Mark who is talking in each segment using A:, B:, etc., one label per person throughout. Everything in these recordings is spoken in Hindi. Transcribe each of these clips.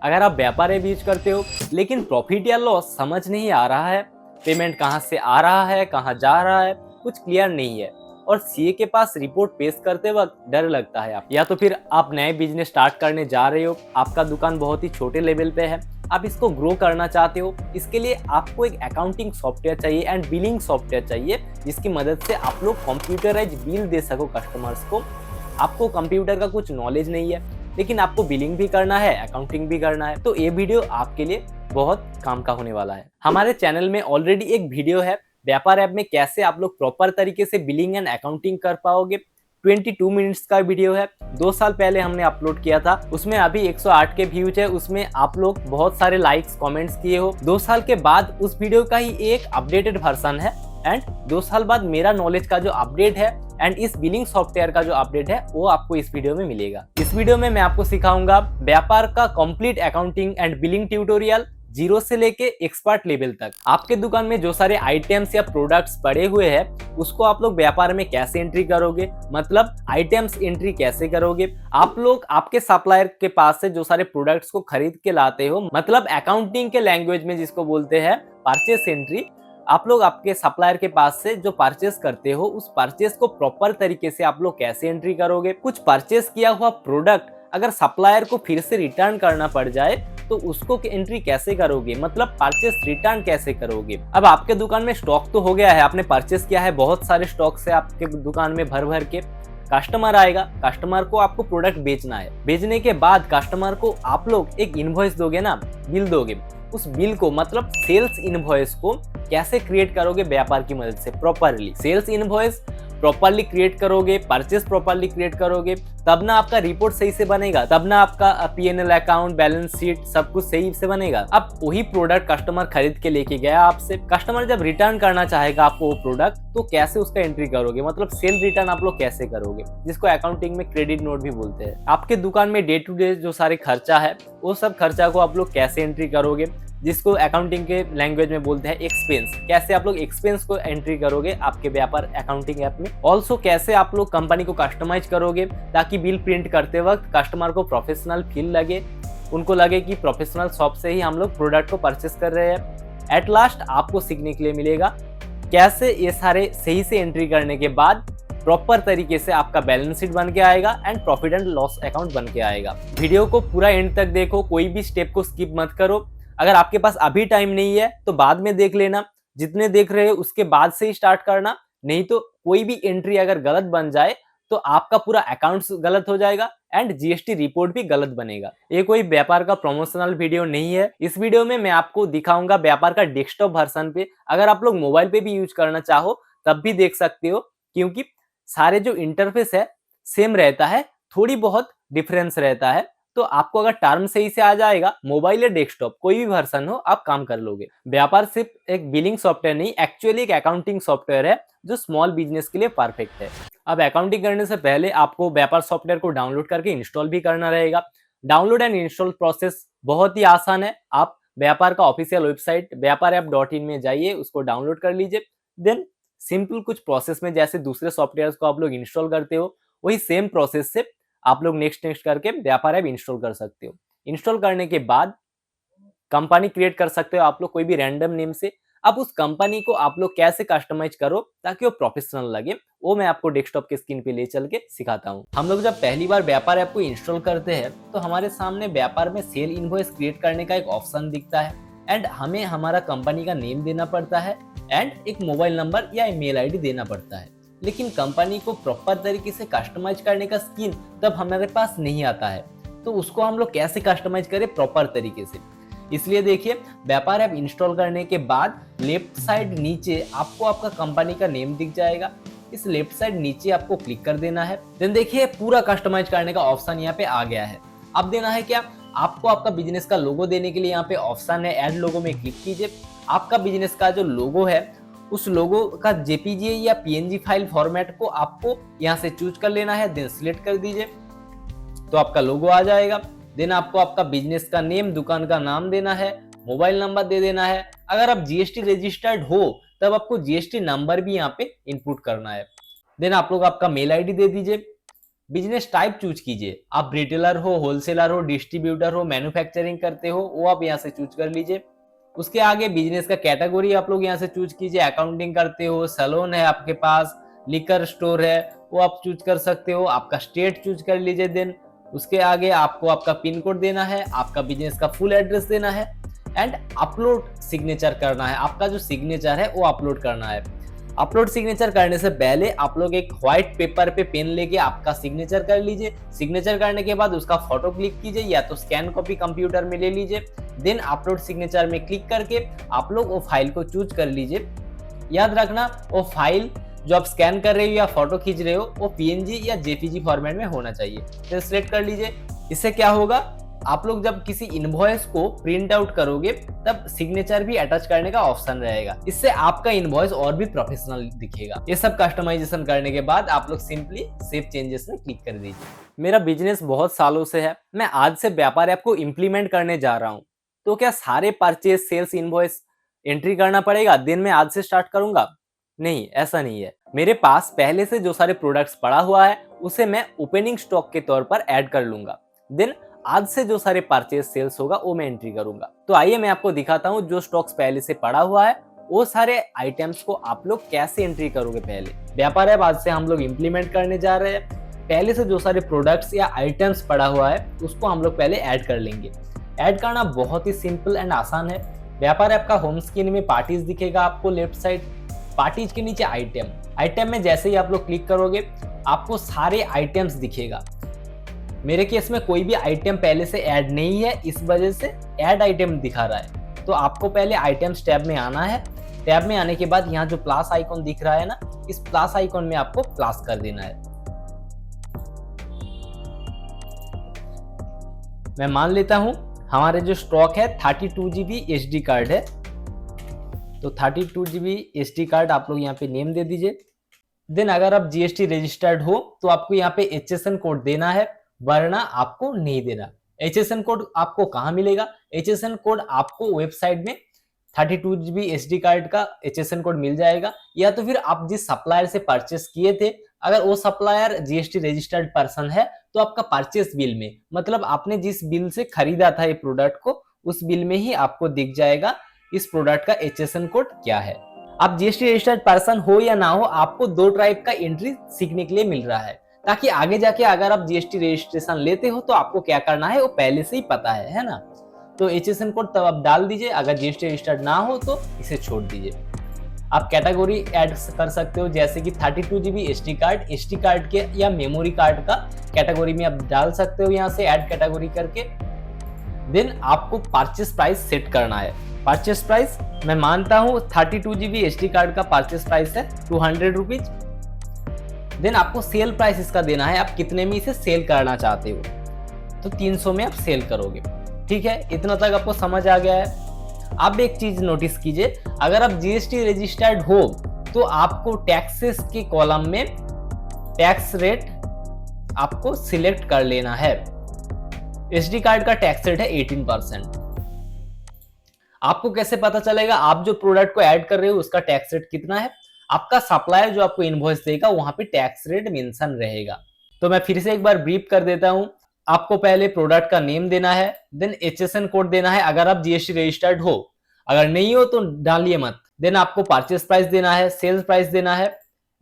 A: अगर आप व्यापार ऐप यूज करते हो लेकिन प्रॉफिट या लॉस समझ नहीं आ रहा है, पेमेंट कहाँ से आ रहा है कहाँ जा रहा है कुछ क्लियर नहीं है और सीए के पास रिपोर्ट पेश करते वक्त डर लगता है, या तो फिर आप नए बिजनेस स्टार्ट करने जा रहे हो, आपका दुकान बहुत ही छोटे लेवल पे है, आप इसको ग्रो करना चाहते हो, इसके लिए आपको एक अकाउंटिंग सॉफ्टवेयर चाहिए एंड बिलिंग सॉफ्टवेयर चाहिए जिसकी मदद से आप लोग कंप्यूटराइज बिल दे सको कस्टमर्स को। आपको कंप्यूटर का कुछ नॉलेज नहीं है लेकिन आपको बिलिंग भी करना है, अकाउंटिंग भी करना है, तो ये वीडियो आपके लिए बहुत काम का होने वाला है। हमारे चैनल में ऑलरेडी एक वीडियो है व्यापार ऐप में कैसे आप लोग प्रॉपर तरीके से बिलिंग एंड अकाउंटिंग कर पाओगे। 22 मिनट्स का वीडियो है, 2 साल पहले हमने अपलोड किया था, उसमें अभी 108 के व्यूज है, उसमें आप लोग बहुत सारे लाइक्स कमेंट्स किए हो। 2 साल के बाद उस वीडियो का ही एक अपडेटेड वर्जन है एंड 2 साल बाद मेरा नॉलेज का जो अपडेट है एंड इस बिलिंग सॉफ्टवेयर का जो अपडेट है वो आपको इस वीडियो में मिलेगा। इस वीडियो में मैं आपको सिखाऊंगा व्यापार का complete accounting and billing tutorial, zero से लेके एक्सपर्ट लेवल तक। आपके दुकान में जो सारे आइटम्स या प्रोडक्ट्स पड़े हुए हैं उसको आप लोग व्यापार में कैसे एंट्री करोगे, मतलब आइटम्स एंट्री कैसे करोगे। आप लोग आपके सप्लायर के पास से जो सारे प्रोडक्ट्स को खरीद के लाते हो, मतलब अकाउंटिंग के लैंग्वेज में जिसको बोलते हैं परचेस एंट्री, आप लोग आपके सप्लायर के पास से जो परचेस करते हो उस परचेस को प्रॉपर तरीके से आप लोग कैसे एंट्री करोगे। कुछ परचेस किया हुआ प्रोडक्ट अगर सप्लायर को फिर से रिटर्न करना पड़ जाए तो उसको एंट्री कैसे करोगे, मतलब परचेस रिटर्न कैसे करोगे। अब आपके दुकान में स्टॉक तो हो गया है, आपने परचेस किया है, बहुत सारे स्टॉक से आपके दुकान में भर भर के, कस्टमर आएगा, कस्टमर को आपको प्रोडक्ट बेचना है, बेचने के बाद कस्टमर को आप लोग एक इनवॉइस दोगे ना, बिल दोगे, उस बिल को मतलब सेल्स इनवॉइस को कैसे क्रिएट करोगे व्यापार की मदद से properly. Sales invoice properly create करोगे, परचेस प्रॉपरली क्रिएट करोगे, तब ना आपका रिपोर्ट सही से बनेगा, तब ना आपका पीएनएल अकाउंट, बैलेंस शीट सब कुछ सही से बनेगा। अब वही प्रोडक्ट कस्टमर खरीद के लेके गया आपसे, कस्टमर जब रिटर्न करना चाहेगा आपको वो प्रोडक्ट, तो कैसे उसका एंट्री करोगे, मतलब सेल रिटर्न आप लोग कैसे करोगे, जिसको अकाउंटिंग में क्रेडिट नोट भी बोलते हैं। आपके दुकान में डे टू डे जो सारे खर्चा है वो सब खर्चा को आप लोग कैसे एंट्री करोगे, जिसको अकाउंटिंग के लैंग्वेज में बोलते हैं एक्सपेंस, कैसे आप लोग एक्सपेंस को एंट्री करोगे आपके व्यापार अकाउंटिंग ऐप में। ऑल्सो कैसे आप लोग कंपनी को कस्टमाइज करोगे ताकि बिल प्रिंट करते वक्त कस्टमर को प्रोफेशनल फील लगे, उनको लगे कि प्रोफेशनल शॉप से ही हम लोग प्रोडक्ट को परचेस कर रहे हैं। एट लास्ट आपको सीखने के लिए मिलेगा कैसे ये सारे सही से एंट्री करने के बाद प्रॉपर तरीके से आपका बैलेंस शीट बन के आएगा and profit and loss account बन के आएगा। वीडियो को पूरा एंड तक देखो, कोई भी स्टेप को स्किप मत करो। अगर आपके पास अभी टाइम नहीं है तो बाद में देख लेना, जितने देख रहे हो उसके बाद से ही स्टार्ट करना, नहीं तो कोई भी एंट्री अगर गलत बन जाए तो आपका पूरा अकाउंट गलत हो जाएगा एंड जीएसटी रिपोर्ट भी गलत बनेगा। ये कोई व्यापार का प्रमोशनल वीडियो नहीं है। इस वीडियो में मैं आपको दिखाऊंगा व्यापार का डेस्कटॉप वर्जन पे, अगर आप लोग मोबाइल पे भी यूज करना चाहो तब भी देख सकते हो, क्योंकि सारे जो इंटरफेस है सेम रहता है, थोड़ी बहुत डिफरेंस रहता है। तो आपको अगर टर्म सही से आ जाएगा, मोबाइल या डेस्कटॉप कोई भी वर्जन हो आप काम कर लोगे। व्यापार सिर्फ एक बिलिंग सॉफ्टवेयर नहीं, एक्चुअली एक अकाउंटिंग सॉफ्टवेयर है जो स्मॉल बिजनेस के लिए परफेक्ट है। अब अकाउंटिंग करने से पहले आपको व्यापार सॉफ्टवेयर को डाउनलोड करके इंस्टॉल भी करना रहेगा। डाउनलोड एंड इंस्टॉल प्रोसेस बहुत ही आसान है। आप व्यापार का ऑफिशियल वेबसाइट व्यापार-app.in में जाइए, उसको डाउनलोड कर लीजिए। देन सिंपल कुछ प्रोसेस में जैसे दूसरे सॉफ्टवेयर को आप लोग इंस्टॉल करते हो वही सेम प्रोसेस से आप लोग नेक्स्ट करके व्यापार ऐप इंस्टॉल कर सकते हो। इंस्टॉल करने के बाद कंपनी क्रिएट कर सकते हो आप लोग कोई भी रैंडम नेम से। अब उस कंपनी को आप लोग कैसे कस्टमाइज करो ताकि वो प्रोफेशनल लगे, वो मैं आपको डेस्कटॉप के स्क्रीन पे ले चल के सिखाता हूँ। हम लोग जब पहली बार व्यापार ऐप को इंस्टॉल करते हैं तो हमारे सामने व्यापार में सेल इनवॉइस क्रिएट करने का एक ऑप्शन दिखता है एंड हमें हमारा कंपनी का नेम देना पड़ता है एंड एक मोबाइल नंबर या ईमेल आईडी देना पड़ता है। लेकिन कंपनी को प्रॉपर तरीके से कस्टमाइज करने का स्किल तब हमारे पास नहीं आता है, तो उसको हम लोग कैसे कस्टमाइज करें प्रॉपर तरीके से। इसलिए देखिए, व्यापार ऐप इंस्टॉल करने के बाद लेफ्ट साइड नीचे आपको आपका कंपनी का नेम दिख जाएगा। इस लेफ्ट साइड नीचे आपको क्लिक कर देना है। देन देखिए पूरा कस्टमाइज करने का ऑप्शन यहाँ पे आ गया है। अब देना है क्या, आपको आपका बिजनेस का लोगो देने के लिए यहाँ पे ऑप्शन है, ऐड लोगो में क्लिक कीजिए। आपका बिजनेस का जो लोगो है उस लोगो का जेपीजी या पीएनजी फाइल फॉर्मेट को आपको यहाँ से चूज कर लेना है, देन सिलेक्ट कर दीजिए तो आपका लोगो आ जाएगा। देन आपको आपका बिजनेस का नेम, दुकान का नाम देना है, मोबाइल नंबर दे देना है। अगर आप जीएसटी रजिस्टर्ड हो तब आपको जीएसटी नंबर भी यहाँ पे इनपुट करना है। देन आप लोग आपका मेल आईडी दे दीजिए। बिजनेस टाइप चूज कीजिए, आप रिटेलर हो, होलसेलर हो, डिस्ट्रीब्यूटर हो, मैन्युफैक्चरिंग करते हो, वो आप यहाँ से चूज कर लीजिए। उसके आगे बिजनेस का कैटेगरी आप लोग यहाँ से चूज कीजिए, अकाउंटिंग करते हो, सैलून है आपके पास, लिकर स्टोर है, वो आप चूज कर सकते हो। आपका स्टेट चूज कर लीजिए। देन उसके आगे आपको आपका पिन कोड देना है, आपका बिजनेस का फुल एड्रेस देना है एंड अपलोड सिग्नेचर करना है। आपका जो सिग्नेचर है वो अपलोड करना है। अपलोड सिग्नेचर करने से पहले आप लोग एक व्हाइट पेपर पे पेन लेके आपका सिग्नेचर कर लीजिए। सिग्नेचर करने के बाद उसका फोटो क्लिक कीजिए या तो स्कैन कॉपी कंप्यूटर में ले लीजिए। देन अपलोड सिग्नेचर में क्लिक करके आप लोग वो फाइल को चूज कर लीजिए। याद रखना वो फाइल जो आप स्कैन कर रहे हो या फोटो खींच रहे हो वो पीएनजी या जेपीजी फॉर्मेट में होना चाहिए। तो सिलेक्ट कर लीजिए। इससे क्या होगा, आप लोग जब किसी इनवॉइस को प्रिंट आउट करोगे तब सिग्नेचर भी अटैच करने का ऑप्शन रहेगा। इससे आपका इनवॉइस और भी प्रोफेशनल दिखेगा। ये सब कस्टमाइजेशन करने के बाद आप लोग सिंपली सेव चेंजेस में क्लिक कर दीजिए। मेरा बिजनेस बहुत सालों से है, मैं आज से व्यापार ऐप को इम्प्लीमेंट करने जा रहा हूँ, तो क्या सारे परचेज सेल्स इनवॉइस एंट्री करना पड़ेगा? दिन में आज से स्टार्ट करूंगा? नहीं, ऐसा नहीं है। मेरे पास पहले से जो सारे प्रोडक्ट्स पड़ा हुआ है उसे मैं ओपनिंग स्टॉक के तौर पर ऐड कर लूंगा। देन आज से जो सारे परचेज सेल्स होगा वो मैं एंट्री करूंगा। तो आइए मैं आपको दिखाता हूँ जो स्टॉक्स पहले से पड़ा हुआ है वो सारे आइटम्स को आप लोग कैसे एंट्री करोगे। पहले व्यापार ऐप आज से हम लोग इम्प्लीमेंट करने जा रहे हैं। पहले से जो सारे प्रोडक्ट्स या आइटम्स पड़ा हुआ है उसको हम लोग पहले ऐड कर लेंगे। ऐड करना बहुत ही सिंपल एंड आसान है। व्यापार ऐप का होम स्क्रीन में पार्टीज दिखेगा आपको लेफ्ट साइड। पार्टीज के नीचे आइटम में जैसे ही आप लोग क्लिक करोगे आपको सारे आइटम्स दिखेगा। मेरे केस में कोई भी आइटम पहले से ऐड नहीं है, इस वजह से ऐड आइटम दिखा रहा है। तो आपको पहले आइटम्स टैब में आना है। टैब में आने के बाद यहाँ जो प्लस आइकॉन दिख रहा है ना, इस प्लस आइकॉन में आपको प्लस कर देना है। मैं मान लेता हूं हमारे जो स्टॉक है 32 GB SD कार्ड है, तो 32 GB SD कार्ड आप लोग यहाँ पे नेम दे दीजिए। देन अगर आप GST रजिस्टर्ड हो तो आपको यहाँ पे HSN कोड देना है, वरना आपको नहीं देना। HSN कोड आपको कहाँ मिलेगा? HSN कोड आपको वेबसाइट में 32 GB SD कार्ड का HSN कोड मिल जाएगा, या तो फिर आप जिस सप्लायर से परचेस किए थे अगर वो सप्लायर GST रजिस्टर्ड पर्सन है तो आपका परचेस बिल में, मतलब आपने जिस बिल से खरीदा था ये प्रोडक्ट को, उस बिल में ही आपको दिख जाएगा इस प्रोडक्ट का HSN कोड क्या है। आप GST रजिस्टर्ड पर्सन हो या ना हो, आपको 2 टाइप का एंट्री सीखने के लिए मिल रहा है, ताकि आगे जाके अगर आप GST रजिस्ट्रेशन लेते हो तो आपको क्या करना है वो पहले से ही पता है ना। तो HSN कोड तब आप डाल दीजिए। अगर GST रजिस्टर्ड ना हो तो इसे छोड़ दीजिए। आप कैटेगरी ऐड कर सकते हो, जैसे कि 32 GB SD card, SD card के या मेमोरी कार्ड का कैटेगरी में आप डाल सकते हो यहाँ से ऐड कैटेगरी करके। देन आपको परचेस प्राइस सेट करना है। परचेस प्राइस मैं मानता हूँ 32 GB SD कार्ड का परचेस प्राइस है 200 रुपीज। देन आपको सेल प्राइस इसका देना है, आप कितने में इसे सेल करना चाहते हो, तो 300 में आप सेल करोगे। ठीक है, इतना तक आपको समझ आ गया है। अब एक चीज नोटिस कीजिए, अगर आप GST रजिस्टर्ड हो तो आपको टैक्सेस के कॉलम में टैक्स रेट आपको सिलेक्ट कर लेना है। SD कार्ड का टैक्स रेट है 18%। आपको कैसे पता चलेगा आप जो प्रोडक्ट को ऐड कर रहे हो उसका टैक्स रेट कितना है? आपका सप्लायर जो आपको इनवॉइस देगा वहां पे टैक्स रेट मेंशन रहेगा। तो मैं फिर से एक बार ब्रीफ कर देता हूं। आपको पहले प्रोडक्ट का नेम देना है, देन HSN कोड देना है अगर आप GST रजिस्टर्ड हो, अगर नहीं हो तो डालिए मत। देन आपको परचेस प्राइस देना है, सेल्स प्राइस देना है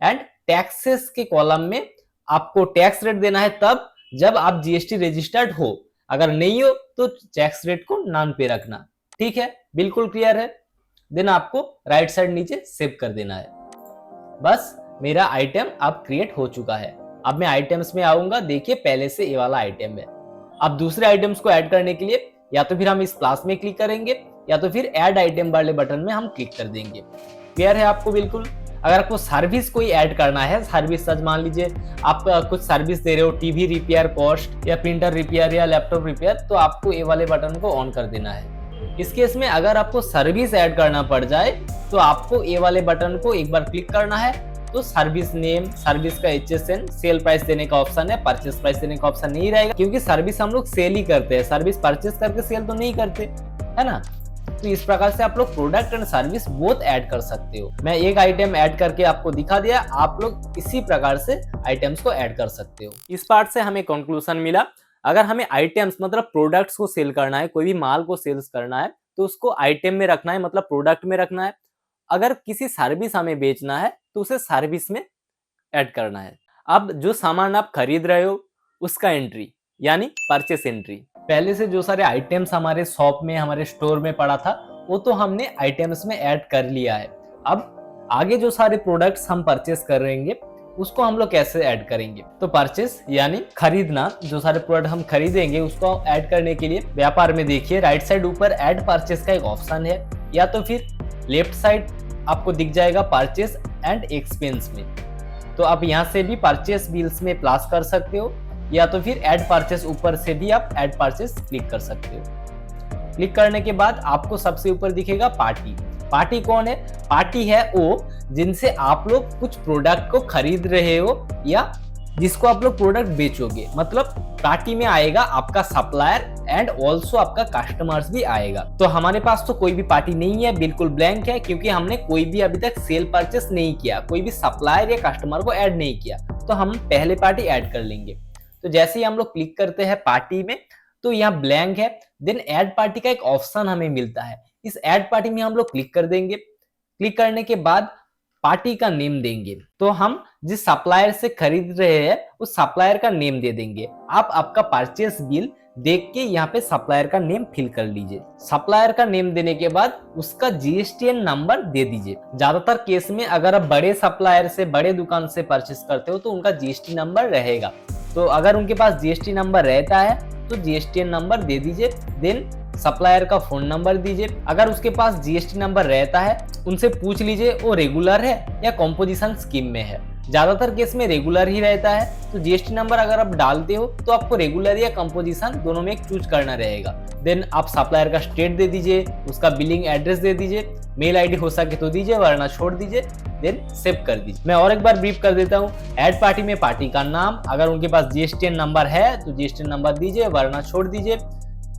A: एंड टैक्सेस के कॉलम में आपको टैक्स रेट देना है तब जब आप GST रजिस्टर्ड हो, अगर नहीं हो तो टैक्स रेट को नॉन पे रखना। ठीक है, बिल्कुल क्लियर है। देन आपको राइट साइड नीचे सेव कर देना है। बस मेरा आइटम अब क्रिएट हो चुका है। अब मैं आइटम्स में आऊंगा, देखिए पहले से ये वाला आइटम है। अब दूसरे आइटम्स को ऐड करने के लिए या तो फिर हम इस प्लस में क्लिक करेंगे या तो फिर ऐड आइटम वाले बटन में हम क्लिक कर देंगे। क्लियर है आपको बिल्कुल। अगर आपको सर्विस कोई ऐड करना है, सर्विस सच मान लीजिए आप कुछ सर्विस दे रहे हो, टीवी रिपेयर कॉस्ट या प्रिंटर रिपेयर या लैपटॉप रिपेयर, तो आपको ये वाले बटन को ऑन कर देना है। इस केस में अगर आपको सर्विस ऐड करना पड़ जाए तो आपको ये वाले बटन को एक बार क्लिक करना है, तो सर्विस नेम, सर्विस का HSN, सेल प्राइस देने का ऑप्शन है, परचेस प्राइस देने का ऑप्शन नहीं रहेगा, क्योंकि सर्विस हम लोग सेल ही करते हैं, सर्विस परचेस करके सेल तो नहीं करते, है ना। तो इस प्रकार से आप लोग product and service both add कर सकते हो। मैं एक आइटम ऐड करके आपको दिखा दिया, आप लोग इसी प्रकार से आइटम्स को ऐड कर सकते हो। इस पार्ट से हमें कंक्लूजन मिला, अगर हमें आइटम्स मतलब प्रोडक्ट्स को सेल करना है, कोई भी माल को सेल्स करना है तो उसको आइटम में रखना है, मतलब प्रोडक्ट में रखना है। अगर किसी सर्विस हमें बेचना है तो उसे सर्विस में ऐड करना है। अब जो सामान आप खरीद रहे हो उसका एंट्री यानी परचेस एंट्री, पहले से जो सारे आइटम्स हमारे शॉप में हमारे स्टोर में पड़ा था वो तो हमने आइटम्स में ऐड कर लिया है। अब आगे जो सारे प्रोडक्ट्स हम परचेस करेंगे उसको हम लोग कैसे ऐड करेंगे, तो परचेस यानी खरीदना, जो सारे प्रोडक्ट हम खरीदेंगे उसको ऐड करने के लिए व्यापार में देखिए राइट साइड ऊपर ऐड परचेस का एक ऑप्शन है, या तो फिर लेफ्ट साइड आपको दिख जाएगा परचेस एंड एक्सपेंस में। तो आप यहाँ से भी परचेस बिल्स में प्लस कर सकते हो, या तो फिर ऐड परचेस ऊपर से भी आप ऐड परचेस क्लिक कर सकते हो। क्लिक करने के बाद आपको सबसे ऊपर दिखेगा पार्टी। पार्टी कौन है? पार्टी है वो जिनसे आप लोग कुछ प्रोडक्ट को खरीद रहे हो या जिसको आप लोग प्रोडक्ट बेचोगे। मतलब पार्टी में आएगा आपका सप्लायर एंड ऑल्सो आपका कस्टमर्स भी आएगा। तो हमारे पास तो कोई भी पार्टी नहीं है, बिल्कुल ब्लैंक है, क्योंकि हमने कोई भी अभी तक सेल परचेस नहीं किया, कोई भी सप्लायर या कस्टमर को ऐड नहीं किया। तो हम पहले पार्टी ऐड कर लेंगे। तो जैसे ही हम लोग क्लिक करते हैं पार्टी में तो यहाँ ब्लैंक है, देन ऐड पार्टी का एक ऑप्शन हमें मिलता है। इस ऐड पार्टी में हम लोग क्लिक कर देंगे। क्लिक करने के बाद पार्टी का नेम देंगे, तो हम जिस सप्लायर से खरीद रहे हैं उस सप्लायर का नेम दे देंगे। आप आपका परचेस बिल देख के यहाँ पे सप्लायर का नेम फिल कर लीजिए। सप्लायर का नेम देने के बाद उसका जीएसटीएन नंबर दे दीजिए। ज्यादातर केस में अगर आप बड़े सप्लायर से बड़े दुकान से परचेस करते हो तो उनका जीएसटी नंबर रहेगा, तो अगर उनके पास जीएसटी नंबर रहता है तो जीएसटीएन नंबर दे दीजिए। देन सप्लायर का फोन नंबर दीजिए। अगर उसके पास जीएसटी नंबर रहता है उनसे पूछ लीजिए वो रेगुलर है या कॉम्पोजिशन स्कीम में है। ज्यादातर केस में रेगुलर ही रहता है, तो जीएसटी नंबर अगर आप डालते हो तो आपको रेगुलर या कंपोजिशन दोनों में एक चूज करना रहेगा। देन आप सप्लायर का स्टेट दे दीजिए, उसका बिलिंग एड्रेस दे दीजिए, मेल आईडी हो सके तो दीजिए वरना छोड़ दीजिए, देन सेव कर दीजिए। मैं और एक बार ब्रीफ कर देता हूँ। ऐड पार्टी में पार्टी का नाम, अगर उनके पास जीएसटीएन नंबर है तो जीएसटीएन नंबर दीजिए वरना छोड़ दीजिए।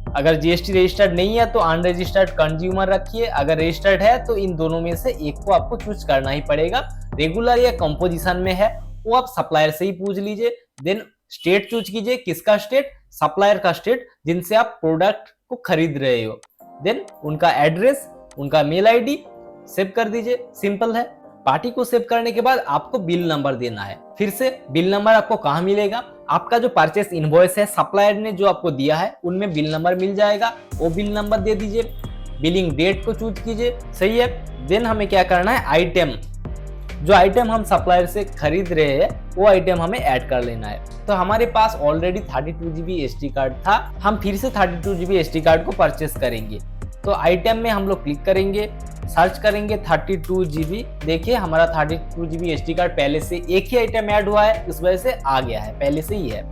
A: अगर जीएसटी रजिस्टर्ड नहीं है तो अनरजिस्टर्ड कंज्यूमर रखिए, अगर रजिस्टर्ड है तो इन दोनों में से एक को आपको चूज करना ही पड़ेगा। रेगुलर या कंपोजिशन में है वो आप सप्लायर से ही पूछ लीजिए। देन स्टेट चूज कीजिए, किसका स्टेट? सप्लायर का स्टेट जिनसे आप प्रोडक्ट को खरीद रहे हो। देन उनका एड्रेस, उनका मेल आईडी सेव कर दीजिए, सिंपल है। पार्टी को सेव करने के बाद आपको बिल नंबर देना है। फिर से बिल नंबर आपको कहाँ मिलेगा? आपका जो परचेस इनवॉइस है सप्लायर ने जो आपको दिया है उनमें बिल नंबर मिल जाएगा, वो बिल नंबर दे दीजिए। बिलिंग डेट को चूज कीजिए, सही है। देन हमें क्या करना है, आइटम, जो आइटम हम सप्लायर से खरीद रहे हैं वो आइटम हमें ऐड कर लेना है। तो हमारे पास ऑलरेडी 32 GB एसडी कार्ड था, हम फिर से 32 GB एसडी कार्ड को परचेस करेंगे। तो आइटम में हम लोग क्लिक करेंगे, सर्च करेंगे 32 GB। देखिए हमारा 32 GB एसडी कार्ड पहले से एक ही आइटम ऐड हुआ है, इस वजह से आ गया है, पहले से ही है।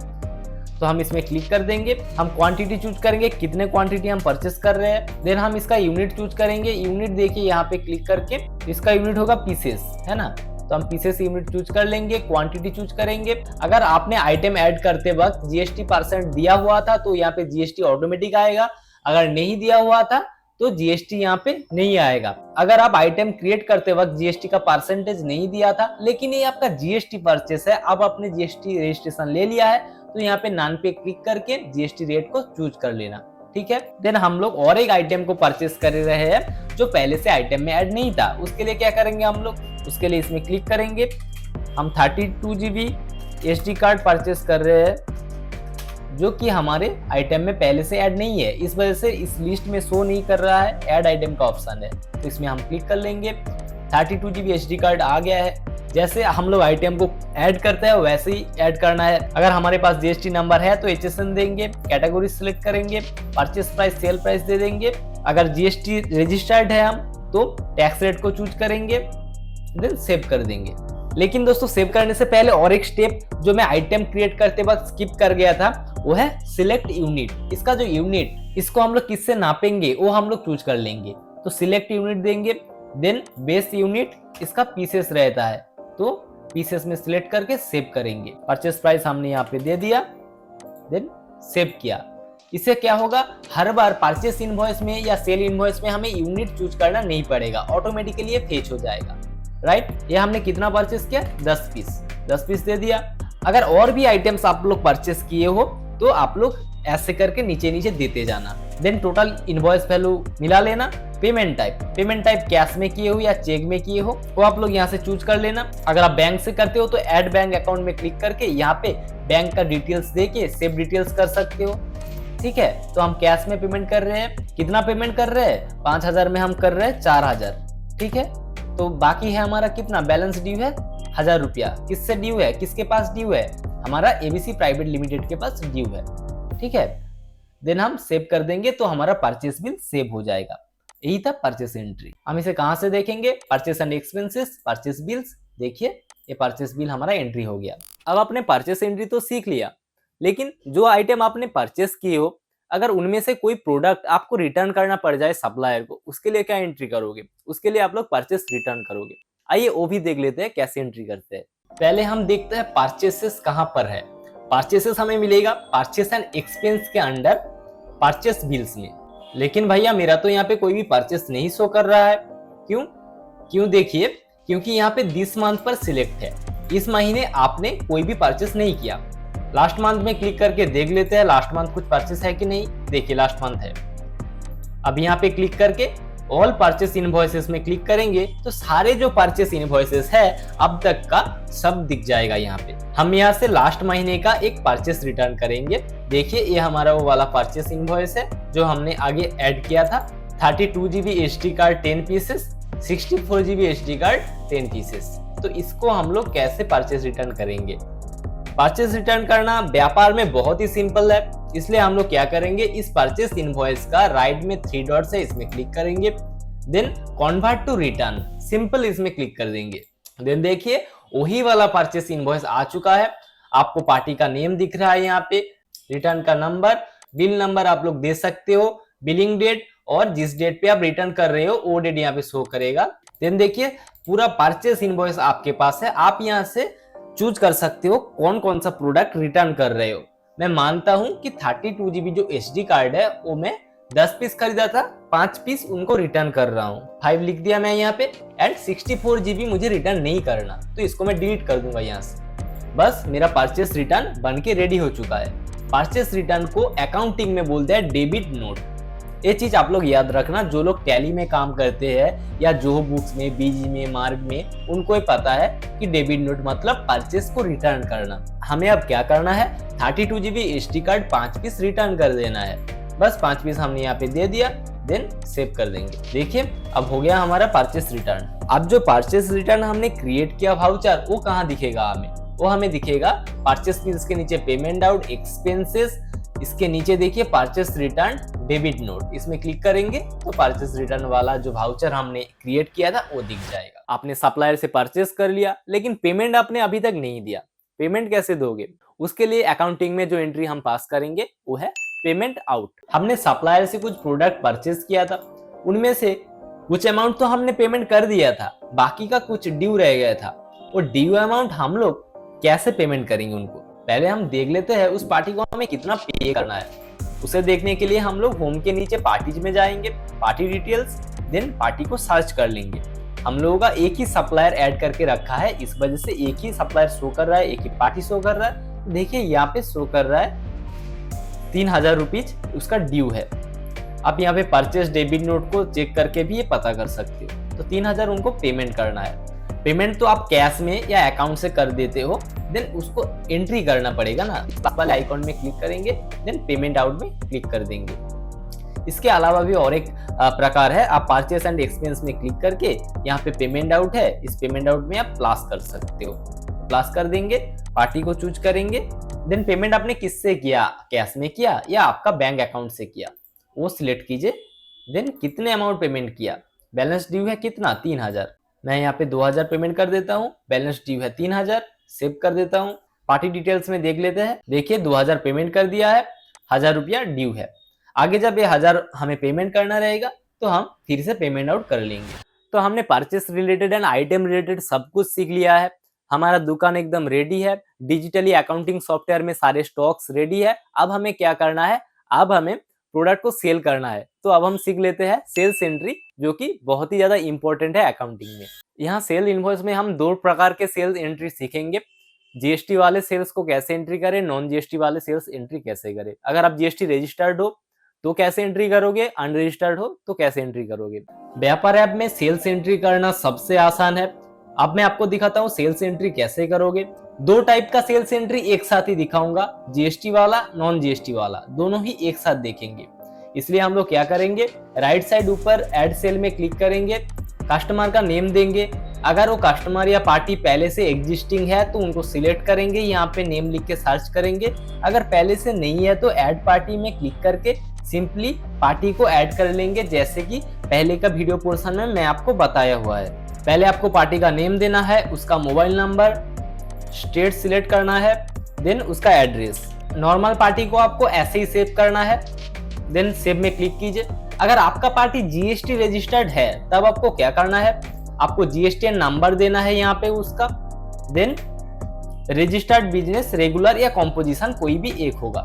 A: तो हम इसमें क्लिक कर देंगे। हम क्वांटिटी चूज करेंगे, कितने क्वांटिटी हम परचेस कर रहे हैं। देन हम इसका यूनिट चूज करेंगे। यूनिट देखिए यहाँ पे क्लिक करके इसका यूनिट होगा पीसेस, है ना। तो हम पीसेस यूनिट चूज कर लेंगे, क्वांटिटी चूज करेंगे। अगर आपने आइटम ऐड करते वक्त जीएसटी % दिया हुआ था तो यहाँ पे जीएसटी ऑटोमेटिक आएगा, अगर नहीं दिया हुआ था तो जीएसटी यहाँ पे नहीं आएगा। अगर आप आइटम क्रिएट करते वक्त जीएसटी का % नहीं दिया था लेकिन ये आपका जीएसटी परचेस है, अब आपने जीएसटी रजिस्ट्रेशन ले लिया है, तो यहाँ पे नान पे क्लिक करके जीएसटी रेट को चूज कर लेना, ठीक है। देन हम लोग और एक आइटम को परचेस कर रहे हैं जो पहले से आइटम में ऐड नहीं था। उसके लिए क्या करेंगे हम लोग, उसके लिए इसमें क्लिक करेंगे। हम 32 GB एसडी कार्ड परचेस कर रहे हैं जो कि हमारे आइटम में पहले से ऐड नहीं है, इस वजह से इस लिस्ट में शो नहीं कर रहा है, ऐड आइटम का ऑप्शन है। तो इसमें हम क्लिक कर लेंगे। 32 GB एसडी कार्ड आ गया है। जैसे हम लोग आइटम को ऐड करते हैं वैसे ही ऐड करना है। अगर हमारे पास जीएसटी नंबर है तो HSN देंगे, कैटेगरी सिलेक्ट करेंगे, परचेस प्राइस सेल प्राइस दे देंगे। अगर जीएसटी रजिस्टर्ड है हम तो टैक्स रेट को चूज करेंगे, देन सेव कर देंगे। लेकिन दोस्तों सेव करने से पहले और एक स्टेप जो मैं आइटम क्रिएट करते वक्त स्किप कर गया था वो है सिलेक्ट यूनिट। इसका जो यूनिट, इसको हम लोग किससे नापेंगे वो हम लोग चूज कर लेंगे। तो सिलेक्ट यूनिट देंगे। देन बेस यूनिट इसका पीसेस रहता है तो पीसेस में सिलेक्ट करके सेव करेंगे। परचेस प्राइस हमने यहाँ पे दे दिया, देन सेव किया। इससे क्या होगा, हर बार परचेस इनवॉइस में या सेल इनवॉइस में हमें यूनिट चूज करना नहीं पड़ेगा, ऑटोमेटिकली ये फेच हो जाएगा। राइट, ये हमने कितना परचेस किया, 10 पीस दे दिया। अगर और भी आइटम्स आप लोग परचेस किए हो तो आप लोग ऐसे करके नीचे नीचे देते जाना। देन टोटल इनवॉइस वैल्यू मिला लेना। पेमेंट टाइप कैश में किए हो या चेक में किए हो वो आप लोग यहाँ से चूज कर लेना। अगर आप बैंक से करते हो तो ऐड बैंक अकाउंट में क्लिक करके यहाँ पे बैंक का डिटेल्स देके सेव डिटेल्स कर सकते हो। ठीक है, तो हम कैश में पेमेंट कर रहे हैं। कितना पेमेंट कर रहे हैं, 5000 में हम कर रहे हैं 4000। ठीक है, तो बाकी है हमारा कितना बैलेंस ड्यू है, 1000 रुपया। किससे ड्यू है, किसके पास ड्यू है, हमारा एबीसी प्राइवेट लिमिटेड के पास ड्यू है। ठीक है, देन हम सेव कर देंगे तो हमारा परचेस बिल सेव हो जाएगा। यही था परचेस एंट्री। हम इसे कहां से देखेंगे, purchase and expenses, purchase bills. देखिए ये परचेस बिल हमारा एंट्री हो गया। अब आपने परचेस एंट्री तो सीख लिया, लेकिन जो आइटम आपने परचेस किए हो अगर उनमें से कोई प्रोडक्ट आपको रिटर्न करना पड़ जाए सप्लायर को, उसके लिए क्या एंट्री करोगे, उसके लिए आप लोग परचेस रिटर्न करोगे। आइए वो भी देख लेते हैं कैसे एंट्री करते हैं। पहले हम देखते हैं परचेसेस कहां पर है। परचेसेस हमें मिलेगा परचेस एंड एक्सपेंस के अंडर परचेस बिल्स में। लेकिन भैया मेरा तो यहाँ पे कोई भी परचेस नहीं शो कर रहा है। क्यों देखिए, क्योंकि यहाँ पे दिस मंथ पर सिलेक्ट है। इस महीने आपने कोई भी परचेस नहीं किया। लास्ट मंथ में क्लिक करके देख लेते हैं लास्ट मंथ कुछ परचेस है कि नहीं। देखिए लास्ट मंथ है। अब यहाँ पे क्लिक करके ऑल परचेस इनवॉइसेस में क्लिक करेंगे तो सारे जो परचेस इनवॉइसेस है अब तक का सब दिख जाएगा। यहाँ पे हम यहाँ से लास्ट महीने का एक परचेस रिटर्न करेंगे। देखिए ये हमारा वो वाला परचेस इनवॉइस है जो हमने आगे ऐड किया था। 32GB SD card 10 pieces, 64GB SD card 10 pieces. तो इसको हम लोग कैसे परचेस रिटर्न करेंगे। परचेस रिटर्न करना व्यापार में बहुत ही सिंपल है, इसलिए हम लोग क्या करेंगे, इस परचेस इनवॉइस का राइट में 3 डॉट्स है, इसमें क्लिक करेंगे। Then convert to return, simple इसमें क्लिक कर देंगे। देन देखिए वही वाला परचेस इनवॉइस आ चुका है। आपको पार्टी का नेम दिख रहा है यहाँ पे, रिटर्न का नंबर, बिल नंबर आप लोग दे सकते हो, बिलिंग डेट और जिस डेट पे आप रिटर्न कर रहे हो वो डेट यहाँ पे शो करेगा। देन देखिए पूरा परचेस इनवॉइस आपके पास है। आप यहाँ से चूज कर सकते हो कौन कौन सा प्रोडक्ट रिटर्न कर रहे हो। मैं मानता हूं कि 32GB जो SD कार्ड है वो मैं 10 पीस खरीदा था, 5 पीस उनको रिटर्न कर रहा हूं। 5 लिख दिया मैं यहाँ पे एंड 64GB मुझे रिटर्न नहीं करना, तो इसको मैं डिलीट कर दूंगा यहाँ से। बस मेरा परचेस रिटर्न बन के रेडी हो चुका है। परचेस रिटर्न को अकाउंटिंग में बोलते हैं डेबिट नोट। ये चीज आप लोग याद रखना, जो लोग टैली में काम करते हैं या जो बुक्स में, बीजी में, मार्ग में, उनको ही पता है कि डेबिट नोट मतलब परचेस को रिटर्न करना। हमें अब क्या करना है, 32GB SD card 5 piece return कर देना है। बस 5 पीस हमने यहाँ पे दे दिया, देन सेव कर देंगे। देखिए अब हो गया हमारा परचेस रिटर्न। अब जो परचेस रिटर्न हमने क्रिएट किया वाउचर वो कहाँ दिखेगा हमें, वो हमें दिखेगा परचेस बिल्स के नीचे पेमेंट आउट एक्सपेंसेस, इसके नीचे देखिए परचेस रिटर्न डेबिट नोट, इसमें क्लिक करेंगे तो परचेस रिटर्न वाला जो वाउचर हमने क्रिएट किया था वो दिख जाएगा। आपने सप्लायर से परचेस कर लिया लेकिन पेमेंट आपने अभी तक नहीं दिया। पेमेंट कैसे दोगे, उसके लिए अकाउंटिंग में जो एंट्री हम पास करेंगे वो है पेमेंट आउट। हमने सप्लायर से कुछ प्रोडक्ट परचेस किया था, उनमें से कुछ अमाउंट तो हमने पेमेंट कर दिया था, बाकी का कुछ ड्यू रह गया था। वो ड्यू अमाउंट हम लोग कैसे पेमेंट करेंगे उनको, पहले हम देख लेते हैं उस पार्टी को हमें कितना पे करना है। उसे देखने के लिए हम लोग होम के नीचे पार्टीज में जाएंगे, पार्टी डिटेल्स, देन पार्टी को सर्च कर लेंगे। हम लोगों का एक ही सप्लायर ऐड करके रखा है, इस वजह से एक ही सप्लायर शो कर रहा है, एक ही पार्टी शो कर रहा है। देखिए यहाँ पे शो कर रहा है 3000 रुपीज उसका ड्यू है। आप यहाँ पे परचेस डेबिट नोट को चेक करके भी ये पता कर सकते हो। तो 3000 उनको पेमेंट करना है। पेमेंट तो आप कैश में या अकाउंट से कर देते हो, देन उसको एंट्री करना पड़ेगा ना। इस वाले आइकॉन में क्लिक करेंगे, देन पेमेंट आउट में क्लिक कर देंगे। इसके अलावा भी और एक प्रकार है, आप परचेस एंड एक्सपेंस में क्लिक करके यहाँ पे पेमेंट आउट है, इस पेमेंट आउट में आप प्लस कर सकते हो। प्लस कर देंगे, पार्टी को चूज करेंगे, देन पेमेंट आपने किससे किया, कैश में किया या आपका बैंक अकाउंट से किया, वो सिलेक्ट कीजिए। देन कितने अमाउंट पेमेंट किया, बैलेंस ड्यू है कितना 3000, मैं यहाँ पे 2000 पेमेंट कर देता हूँ, बैलेंस ड्यू है 3000, सेव कर देता हूँ। पार्टी डिटेल्स में देख लेते हैं, देखिए 2000 पेमेंट कर दिया है, 1000 रुपया ड्यू है। आगे जब ये 1000 हमें पेमेंट करना रहेगा तो हम फिर से पेमेंट आउट कर लेंगे। तो हमने purchase related and item related सब कुछ सीख लिया है। हमारा दुकान एकदम रेडी है, डिजिटली अकाउंटिंग सॉफ्टवेयर में सारे स्टॉक्स रेडी है। अब हमें क्या करना है, अब हमें प्रोडक्ट को सेल करना है, तो अब हम सीख लेते हैं सेल्स एंट्री, जो कि बहुत ही ज्यादा इंपॉर्टेंट है अकाउंटिंग में। यहाँ सेल इनवॉइस में हम 2 प्रकार के सेल्स एंट्री सीखेंगे। जीएसटी वाले सेल्स को कैसे एंट्री करें, नॉन जीएसटी वाले सेल्स एंट्री कैसे करें। अगर आप जीएसटी रजिस्टर्ड हो तो कैसे एंट्री करोगे, अनरजिस्टर्ड हो तो कैसे एंट्री करोगे। व्यापार ऐप में सेल्स एंट्री करना सबसे आसान है। अब मैं आपको दिखाता हूँ सेल्स एंट्री कैसे करोगे। 2 टाइप का सेल्स एंट्री एक साथ ही दिखाऊंगा, जीएसटी वाला, नॉन जीएसटी वाला, दोनों ही एक साथ देखेंगे। इसलिए हम लोग क्या करेंगे, राइट साइड ऊपर ऐड सेल में क्लिक करेंगे, कस्टमर का नेम देंगे। अगर वो कस्टमर या पार्टी पहले से एग्जिस्टिंग है तो उनको सिलेक्ट करेंगे, यहाँ पे नेम लिख के सर्च करेंगे। अगर पहले से नहीं है तो ऐड पार्टी में क्लिक करके सिंपली पार्टी को ऐड कर लेंगे, जैसे कि पहले का वीडियो पोर्शन में मैं आपको बताया हुआ है। पहले आपको पार्टी का नेम देना है, उसका मोबाइल नंबर, स्टेट सिलेक्ट करना है, देन उसका एड्रेस। नॉर्मल पार्टी को आपको ऐसे ही सेव करना है, देन सेव में क्लिक कीजिए। अगर आपका पार्टी जीएसटी रजिस्टर्ड है तब आपको क्या करना है, आपको जीएसटी नंबर देना है यहाँ पे उसका, देन रजिस्टर्ड बिजनेस, रेगुलर या कॉम्पोजिशन कोई भी एक होगा,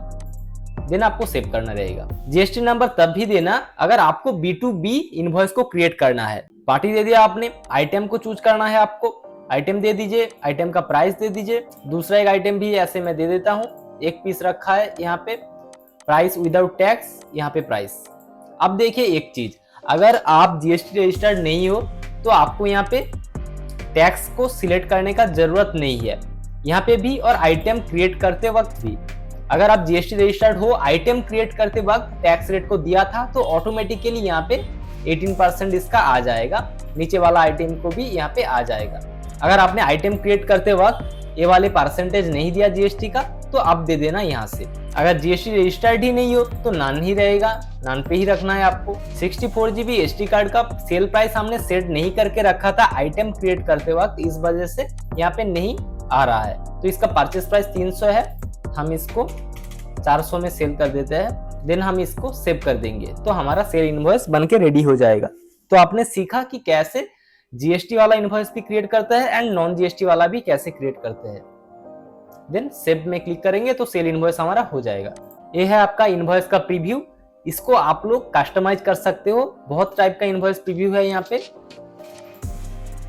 A: देन आपको सेव करना रहेगा। जीएसटी नंबर तब भी देना अगर आपको B2B इनवॉइस को क्रिएट करना है। पार्टी दे दिया आपने, आइटम को चूज करना है आपको, आइटम दे दीजिए, आइटम का प्राइस दे दीजिए। दूसरा एक आइटम भी ऐसे मैं दे देता हूँ, 1 पीस रखा है यहाँ पे, प्राइस विदाउट टैक्स, यहाँ पे प्राइस। अब देखिए एक चीज, अगर आप जीएसटी रजिस्टर्ड नहीं हो तो आपको यहाँ पे टैक्स को सिलेक्ट करने का जरूरत नहीं है, यहाँ पे भी और आइटम क्रिएट करते वक्त भी। अगर आप जीएसटी रजिस्टर्ड हो, आइटम क्रिएट करते वक्त टैक्स रेट को दिया था तो ऑटोमेटिकली यहाँ पे 18% इसका आ जाएगा, नीचे वाला आइटम को भी यहाँ पे आ जाएगा। अगर आपने आइटम क्रिएट करते वक्त ये वाले परसेंटेज नहीं दिया जीएसटी का तो आप दे देना यहाँ से। अगर जीएसटी रजिस्टर्ड ही नहीं हो तो नॉन ही रहेगा, नॉन पे ही रखना है आपको। 64 GB एसडी कार्ड का सेल प्राइस हमने सेट नहीं करके रखा था आइटम क्रिएट करते वक्त, इस वजह से यहाँ पे नहीं आ रहा है। तो इसका परचेस प्राइस 300 है, हम इसको 400 में सेल कर देते हैं, देन हम इसको सेव कर देंगे तो हमारा सेल इनवॉइस बन के रेडी हो जाएगा। तो आपने सीखा कि कैसे जीएसटी वाला इनवॉइस भी क्रिएट करता है एंड नॉन जीएसटी वाला भी कैसे क्रिएट करते हैं। देन सेव में क्लिक करेंगे तो सेल इनवॉइस हमारा हो जाएगा। ये है आपका इनवॉइस का प्रीव्यू, इसको आप लोग कस्टमाइज कर सकते हो। बहुत टाइप का इनवॉइस प्रीव्यू है, यहाँ पे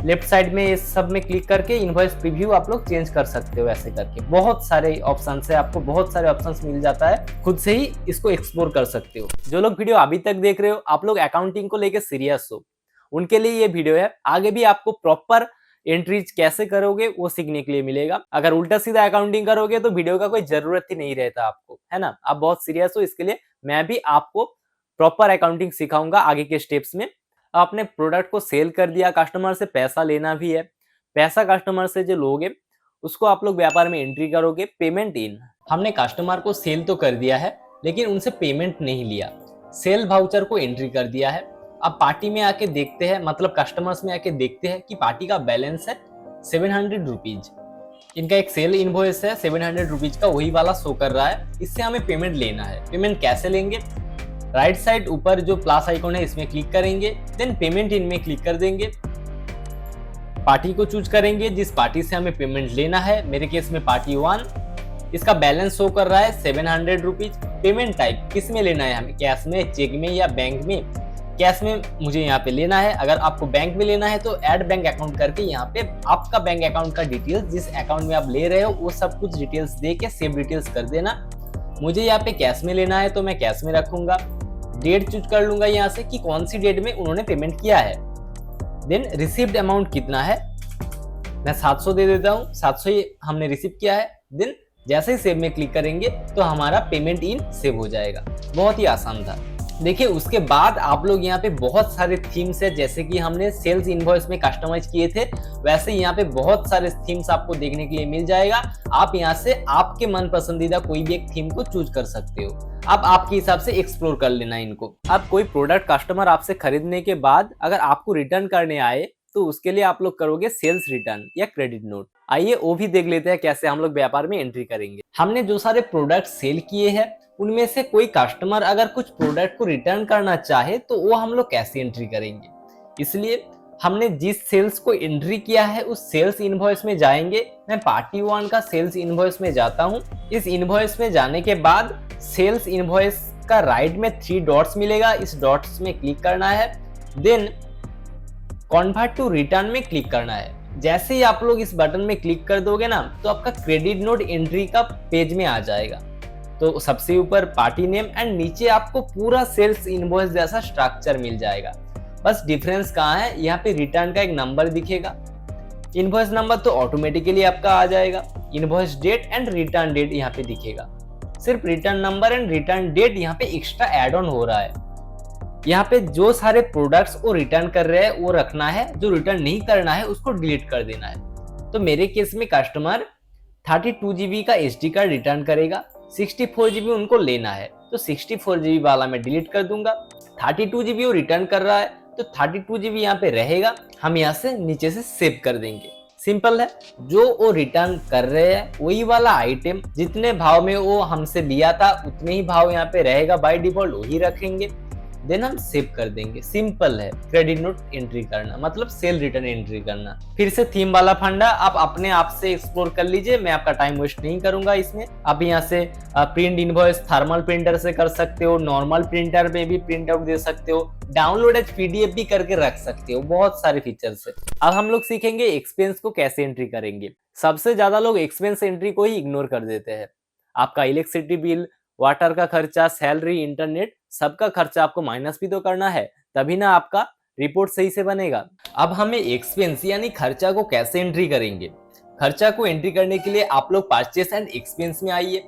A: लेफ्ट साइड में इस सब में क्लिक करके इनवॉइस प्रीव्यू आप लोग चेंज कर सकते हो। ऐसे करके बहुत सारे ऑप्शन है, आपको बहुत सारे ऑप्शंस मिल जाता है, खुद से ही इसको एक्सप्लोर कर सकते हो। जो लोग वीडियो अभी तक देख रहे हो, आप लोग अकाउंटिंग को लेके सीरियस हो, उनके लिए ये वीडियो है। आगे भी आपको प्रॉपर एंट्रीज कैसे करोगे वो सीखने के लिए मिलेगा। अगर उल्टा सीधा अकाउंटिंग करोगे तो वीडियो का कोई जरूरत ही नहीं रहता आपको, है ना। आप बहुत सीरियस हो, इसके लिए मैं भी आपको प्रॉपर अकाउंटिंग सिखाऊंगा आगे के स्टेप्स में। आपने प्रोडक्ट को सेल कर दिया, कस्टमर से पैसा लेना भी है, पैसा कस्टमर से जो लोगे उसको आप लोग व्यापार में एंट्री करोगे। पेमेंट इन, हमने कस्टमर को सेल तो कर दिया है लेकिन उनसे पेमेंट नहीं लिया, सेल वाउचर को एंट्री कर दिया है। अब पार्टी में आके देखते हैं, मतलब कस्टमर्स में आके देखते हैं कि पार्टी का बैलेंस है 700 रुपीज। इनका एक सेल इनवॉइस है 700 रुपीज का, वही वाला शो कर रहा है, इससे हमें पेमेंट लेना है। पेमेंट कैसे लेंगे, राइट साइड ऊपर जो प्लस आइकॉन है इसमें क्लिक करेंगे, देन पेमेंट इन में क्लिक कर देंगे, पार्टी को चूज करेंगे जिस पार्टी से हमें पेमेंट लेना है। मेरे केस में पार्टी 1, इसका बैलेंस शो कर रहा है 700 रुपीज। पेमेंट टाइप किस में लेना है हमें, कैश में, चेक में या बैंक में। कैश में मुझे यहाँ पे लेना है। अगर आपको बैंक में लेना है तो ऐड बैंक अकाउंट करके यहाँ पे आपका बैंक अकाउंट का डिटेल्स, जिस अकाउंट में आप ले रहे हो वो सब कुछ डिटेल्स दे के सेव डिटेल्स कर देना। मुझे यहाँ पे कैश में लेना है तो मैं कैश में रखूंगा। डेट चूज कर लूंगा यहाँ से कि कौन सी डेट में उन्होंने पेमेंट किया है। देन रिसीव्ड अमाउंट कितना है, मैं 700 दे देता हूँ, 700 ही हमने रिसीव किया है। देन जैसे ही सेव में क्लिक करेंगे तो हमारा पेमेंट इन सेव हो जाएगा। बहुत ही आसान था। देखिए उसके बाद आप लोग यहाँ पे बहुत सारे थीम्स है, जैसे कि हमने सेल्स इनवॉइस में कस्टमाइज किए थे, वैसे यहाँ पे बहुत सारे थीम्स आपको देखने के लिए मिल जाएगा। आप यहाँ से आपके मन पसंदीदा कोई भी एक थीम को चूज कर सकते हो। अब आपके हिसाब से एक्सप्लोर कर लेना इनको। अब कोई प्रोडक्ट कस्टमर आपसे खरीदने के बाद अगर आपको रिटर्न करने आए तो उसके लिए आप लोग करोगे सेल्स रिटर्न या क्रेडिट नोट। आइए वो भी देख लेते हैं कैसे हम लोग व्यापार में एंट्री करेंगे। हमने जो सारे प्रोडक्ट सेल किए हैं उनमें से कोई कस्टमर अगर कुछ प्रोडक्ट को रिटर्न करना चाहे तो वो हम लोग कैसे एंट्री करेंगे। इसलिए हमने जिस सेल्स को एंट्री किया है उस सेल्स इनवॉइस में जाएंगे। मैं पार्टी 1 का सेल्स इनवॉइस में जाता हूँ। इस इनवॉइस में जाने के बाद सेल्स इनवॉइस का राइट में 3 डॉट्स मिलेगा, इस डॉट्स में क्लिक करना है, देन कन्वर्ट टू रिटर्न में क्लिक करना है। जैसे ही आप लोग इस बटन में क्लिक कर दोगे ना, तो आपका क्रेडिट नोट एंट्री का पेज में आ जाएगा। तो सबसे ऊपर पार्टी नेम एंड नीचे आपको पूरा सेल्स इनवॉइस जैसा स्ट्रक्चर मिल जाएगा। बस डिफरेंस कहाँ है, यहाँ पे रिटर्न का एक नंबर दिखेगा, इनवॉइस नंबर तो ऑटोमेटिकली आपका आ जाएगा, invoice date and return date यहाँ पे दिखेगा। सिर्फ return number and return date यहाँ पे एक्स्ट्रा एड ऑन हो रहा है। यहाँ पे जो सारे प्रोडक्ट्स वो रिटर्न कर रहे हैं वो रखना है, जो रिटर्न नहीं करना है उसको डिलीट कर देना है। तो मेरे केस में कस्टमर 32 GB का SD कार्ड रिटर्न करेगा, 64 GB उनको लेना है, तो 64 GB वाला मैं डिलीट कर दूंगा। 32 GB वो रिटर्न कर रहा है तो 32 GB यहाँ पे रहेगा, हम यहाँ से नीचे से सेव कर देंगे। सिंपल है, जो वो रिटर्न कर रहे हैं वही वाला आइटम जितने भाव में वो हमसे लिया था उतने ही भाव यहाँ पे रहेगा, बाय डिफॉल्ट वही रखेंगे, देन हम सेव कर देंगे। सिंपल है क्रेडिट नोट एंट्री करना, मतलब सेल रिटर्न एंट्री करना। फिर से थीम वाला फंडा आप अपने आप से एक्सप्लोर कर लीजिए, मैं आपका टाइम वेस्ट नहीं करूंगा इसमें। आप यहाँ से प्रिंट इनवॉइस थर्मल प्रिंटर से कर सकते हो, नॉर्मल प्रिंटर में भी प्रिंट आउट दे सकते हो, डाउनलोड एज PDF भी करके रख सकते हो, बहुत सारे फीचर्स है। अब हम लोग सीखेंगे एक्सपेंस को कैसे एंट्री करेंगे। सबसे ज्यादा लोग एक्सपेंस एंट्री को ही इग्नोर कर देते हैं। आपका इलेक्ट्रिसिटी बिल, वाटर का खर्चा, सैलरी, इंटरनेट, सबका खर्चा आपको माइनस भी तो करना है, तभी ना आपका रिपोर्ट सही से बनेगा। अब हमें एक्सपेंस यानी खर्चा को कैसे एंट्री करेंगे। खर्चा को एंट्री करने के लिए आप लोग परचेस एंड एक्सपेंस में आइए,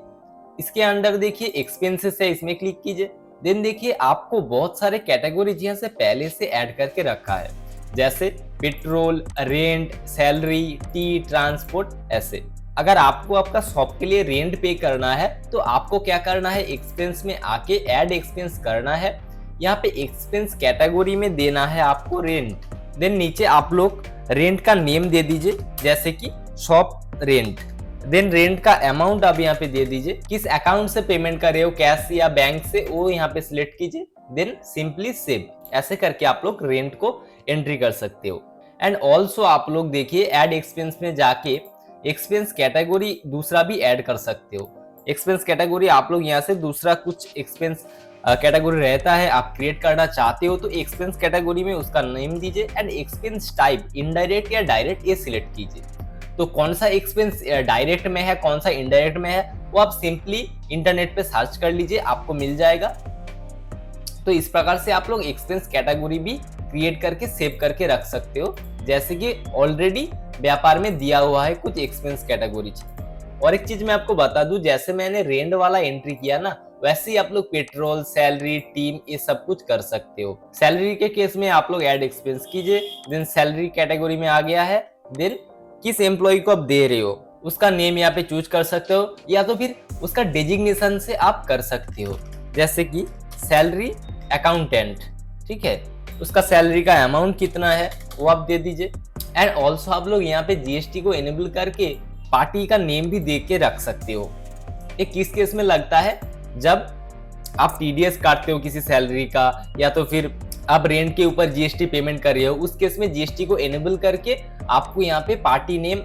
A: इसके अंडर देखिए एक्सपेंसेस है, इसमें क्लिक कीजिए। देन देखिए आपको बहुत सारे कैटेगरीज यहाँ से पहले से ऐड करके रखा है, जैसे petrol, rent, salary, T, transport, ऐसे। अगर आपको आपका शॉप के लिए रेंट पे करना है तो आपको क्या करना है, एक्सपेंस में आके ऐड एक्सपेंस करना है। यहाँ पे एक्सपेंस कैटेगरी में देना है आपको रेंट, देन नीचे आप लोग रेंट का नेम दे दीजिए, जैसे कि शॉप रेंट। देन रेंट का अमाउंट आप यहाँ पे दे दीजिए, किस अकाउंट से पेमेंट कर रहे हो, कैश या बैंक से, वो यहाँ पे सिलेक्ट कीजिए, देन सिंपली सेव। ऐसे करके आप लोग रेंट को एंट्री कर सकते हो। एंड ऑल्सो आप लोग देखिए ऐड एक्सपेंस में जाके एक्सपेंस कैटेगरी दूसरा भी ऐड कर सकते हो। एक्सपेंस कैटेगरी आप लोग यहाँ से दूसरा कुछ एक्सपेंस कैटेगरी रहता है, आप क्रिएट करना चाहते हो तो एक्सपेंस कैटेगरी में उसका नेम दीजिए एंड एक्सपेंस टाइप इनडायरेक्ट या डायरेक्ट ये सिलेक्ट कीजिए। तो कौन सा एक्सपेंस डायरेक्ट में है, कौन सा इनडायरेक्ट में है, वो आप सिंपली इंटरनेट पे सर्च कर लीजिए, आपको मिल जाएगा। तो इस प्रकार से आप लोग एक्सपेंस कैटेगरी भी क्रिएट करके सेव करके रख सकते हो, जैसे कि ऑलरेडी व्यापार में दिया हुआ है कुछ एक्सपेंस कैटेगरीज। और एक चीज मैं आपको बता दूं, जैसे मैंने रेंट वाला एंट्री किया ना, वैसे ही आप लोग पेट्रोल, सैलरी, टीम, ये सब कुछ कर सकते हो। सैलरी के केस में आप लोग ऐड एक्सपेंस कीजिए, देन सैलरी कैटेगरी में आ गया है, देन किस एम्प्लॉय को आप दे रहे हो उसका नेम यहाँ पे चूज कर सकते हो, या तो फिर उसका डेजिग्नेशन से आप कर सकते हो, जैसे कि सैलरी अकाउंटेंट, ठीक है, उसका सैलरी का अमाउंट कितना है वो आप दे दीजिए। एंड ऑल्सो आप लोग यहाँ पे GST को एनेबल करके पार्टी का नेम भी दे के रख सकते हो। ये किस केस में लगता है, जब आप TDS काटते हो किसी सैलरी का, या तो फिर आप रेंट के ऊपर GST पेमेंट कर रहे हो, उस केस में GST को एनेबल करके आपको यहाँ पे पार्टी नेम,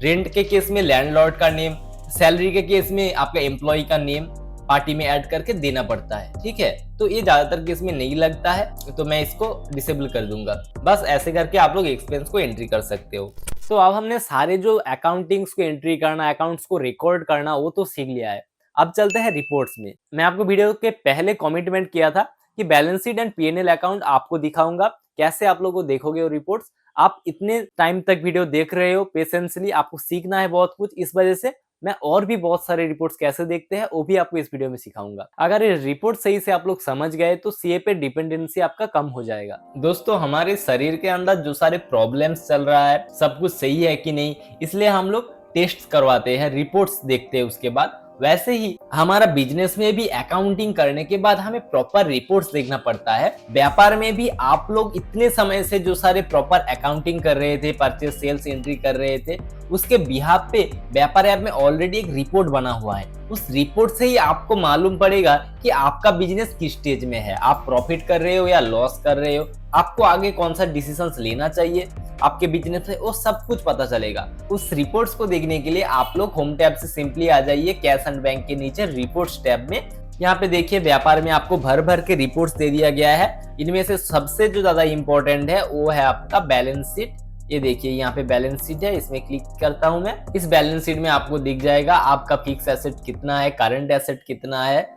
A: रेंट के केस में लैंडलॉर्ड का नेम, सैलरी के केस में आपका एम्प्लॉय का नेम पार्टी में ऐड करके देना पड़ता है, ठीक है। तो ये ज्यादातर केस में नहीं लगता है, तो मैं इसको डिसेबल कर दूंगा। बस ऐसे करके आप लोग एक्सपेंस को एंट्री कर सकते हो। तो अब हमने सारे जो अकाउंटिंग्स को एंट्री करना, अकाउंट्स को रिकॉर्ड करना, वो तो सीख लिया है। अब चलते हैं रिपोर्ट्स में। मैं आपको वीडियो के पहले कमिटमेंट किया था कि balance sheet and P&L account आपको दिखाऊंगा, कैसे आप लोगों को देखोगे वो रिपोर्ट्स। आप इतने टाइम तक वीडियो देख रहे हो पेशेंसली, आपको सीखना है बहुत कुछ, इस वजह से मैं और भी बहुत सारे रिपोर्ट्स कैसे देखते हैं वो भी आपको इस वीडियो में सिखाऊंगा। अगर ये रिपोर्ट सही से आप लोग समझ गए तो CA पे डिपेंडेंसी आपका कम हो जाएगा। दोस्तों, हमारे शरीर के अंदर जो सारे प्रॉब्लम्स चल रहा है, सब कुछ सही है कि नहीं, इसलिए हम लोग टेस्ट करवाते हैं, रिपोर्ट्स देखते हैं उसके बाद। वैसे ही हमारा बिजनेस में भी अकाउंटिंग करने के बाद हमें प्रॉपर रिपोर्ट्स देखना पड़ता है। व्यापार में भी आप लोग इतने समय से जो सारे प्रॉपर अकाउंटिंग कर रहे थे, परचेस सेल्स एंट्री कर रहे थे, उसके बिहाफ पे व्यापार ऐप में ऑलरेडी एक रिपोर्ट बना हुआ है। उस रिपोर्ट से ही आपको मालूम पड़ेगा कि आपका बिजनेस किस स्टेज में है, आप प्रॉफिट कर रहे हो या लॉस कर रहे हो, आपको आगे कौन सा डिसीजंस लेना चाहिए आपके बिजनेस में, वो सब कुछ पता चलेगा। उस रिपोर्ट्स को देखने के लिए आप लोग होम टैब से सिंपली आ जाइए, कैश एंड बैंक के नीचे रिपोर्ट्स टैब में, यहाँ पे देखिए व्यापार में आपको भर भर के रिपोर्ट्स दे दिया गया है। इनमें से सबसे जो ज्यादा इंपॉर्टेंट है वो है आपका बैलेंस शीट। ये देखिए यहाँ पे बैलेंस शीट है, इसमें क्लिक करता हूं मैं। इस बैलेंस शीट में आपको दिख जाएगा आपका फिक्स एसेट कितना है, करंट एसेट कितना है,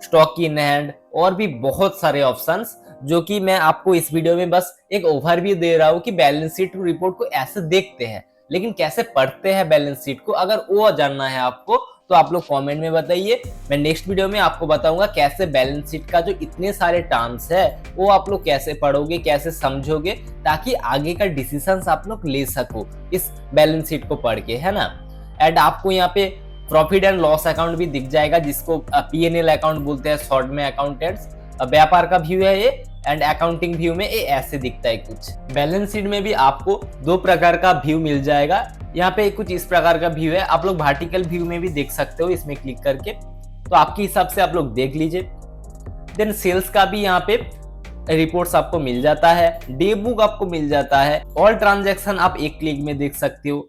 A: स्टॉक की इन हैंड और भी बहुत सारे ऑप्शंस, जो कि मैं आपको इस वीडियो में बस एक ओवरव्यू दे रहा हूँ कि बैलेंस शीट रिपोर्ट को ऐसे देखते हैं, लेकिन कैसे पढ़ते हैं बैलेंस शीट को, अगर वो जानना है आपको तो आप लोग कमेंट में बताइए। मैं नेक्स्ट वीडियो में आपको बताऊंगा कैसे बैलेंस शीट का जो इतने सारे टर्म्स है वो आप लोग कैसे पढ़ोगे, कैसे समझोगे, ताकि आगे का डिसीजंस आप लोग ले सको इस बैलेंस शीट को पढ़ के, है ना। एंड आपको यहाँ पे प्रॉफिट एंड लॉस अकाउंट भी दिख जाएगा, जिसको P&L अकाउंट बोलते हैं शॉर्ट में अकाउंटेंट्स। व्यापार का व्यू है ये, एंड अकाउंटिंग व्यू में ये ऐसे दिखता है कुछ। बैलेंस शीट में भी आपको दो प्रकार का व्यू मिल जाएगा। यहाँ पे कुछ इस प्रकार का व्यू है, आप लोग वर्टिकल व्यू में भी देख सकते हो इसमें क्लिक करके, तो आपके हिसाब से आप लोग देख लीजिए। देन सेल्स का भी यहाँ पे रिपोर्ट्स आपको मिल जाता है, डे बुक आपको मिल जाता है, ऑल ट्रांजैक्शन आप एक क्लिक में देख सकते हो,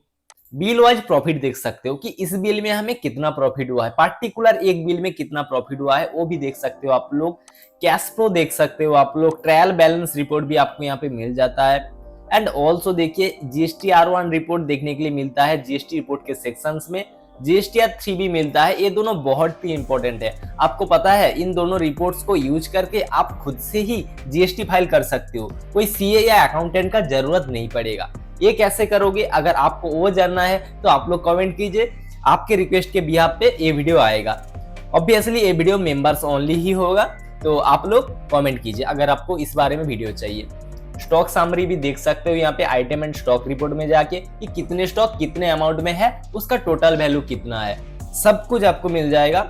A: बिल वाइज प्रॉफिट देख सकते हो कि इस बिल में हमें कितना प्रॉफिट हुआ है, पार्टिकुलर एक बिल में कितना प्रॉफिट हुआ है वो भी देख सकते हो आप लोग, कैश फ्लो देख सकते हो आप लोग, ट्रायल बैलेंस रिपोर्ट भी आपको यहाँ पे मिल जाता है। एंड ऑल्सो देखिए जीएसटी R1 रिपोर्ट देखने के लिए मिलता है जीएसटी रिपोर्ट के सेक्शंस में, जीएसटी R3 भी मिलता है। ये दोनों बहुत ही इंपॉर्टेंट है, आपको पता है इन दोनों रिपोर्ट्स को यूज करके आप खुद से ही जीएसटी फाइल कर सकते हो, कोई सीए या अकाउंटेंट का जरूरत नहीं पड़ेगा। ये कैसे करोगे, अगर आपको वो जानना है तो आप लोग कमेंट कीजिए, आपके रिक्वेस्ट के बिहाफ पे ये वीडियो आएगा। ऑब्वियसली ये वीडियो मेंबर्स ओनली ही होगा, तो आप लोग कमेंट कीजिए अगर आपको इस बारे में वीडियो चाहिए। स्टॉक समरी भी देख सकते हो यहाँ पे आइटम एंड स्टॉक रिपोर्ट में जाके कि कितने स्टॉक कितने अमाउंट में है, उसका टोटल वैल्यू कितना है, सब कुछ आपको मिल जाएगा।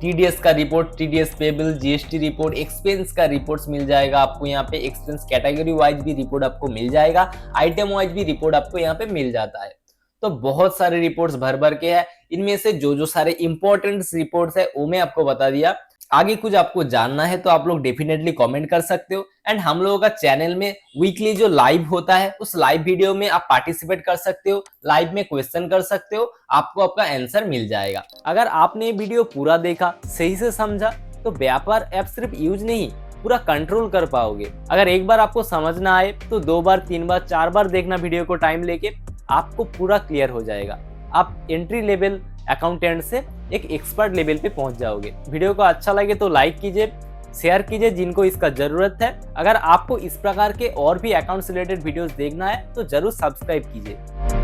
A: टीडीएस का report, TDS payable, GST report, expense का रिपोर्ट्स मिल जाएगा आपको यहाँ पे, एक्सपेंस कैटेगरी वाइज भी रिपोर्ट आपको मिल जाएगा, आइटम वाइज भी रिपोर्ट आपको यहाँ पे मिल जाता है। तो बहुत सारे रिपोर्ट्स भर भर के है, इनमें से जो सारे इंपॉर्टेंट रिपोर्ट्स है वो मैं आपको बता दिया। आगे कुछ आपको जानना है तो आप लोग डेफिनेटली कमेंट कर सकते हो। एंड हम लोगों का चैनल में वीकली जो लाइव होता है उस लाइव वीडियो में आप पार्टिसिपेट कर सकते हो, लाइव में क्वेश्चन कर सकते हो, आपको आपका आंसर मिल जाएगा। अगर आपने ये वीडियो पूरा देखा, सही से समझा, तो व्यापार ऐप सिर्फ यूज नहीं पूरा कंट्रोल कर पाओगे। अगर एक बार आपको समझ ना आए तो 2 बार 3 बार 4 बार देखना वीडियो को टाइम लेके, आपको पूरा क्लियर हो जाएगा। आप एंट्री लेवल अकाउंटेंट से एक एक्सपर्ट लेवल पे पहुंच जाओगे। वीडियो को अच्छा लगे तो लाइक कीजिए, शेयर कीजिए जिनको इसका जरूरत है। अगर आपको इस प्रकार के और भी अकाउंट्स रिलेटेड वीडियोस देखना है तो जरूर सब्सक्राइब कीजिए।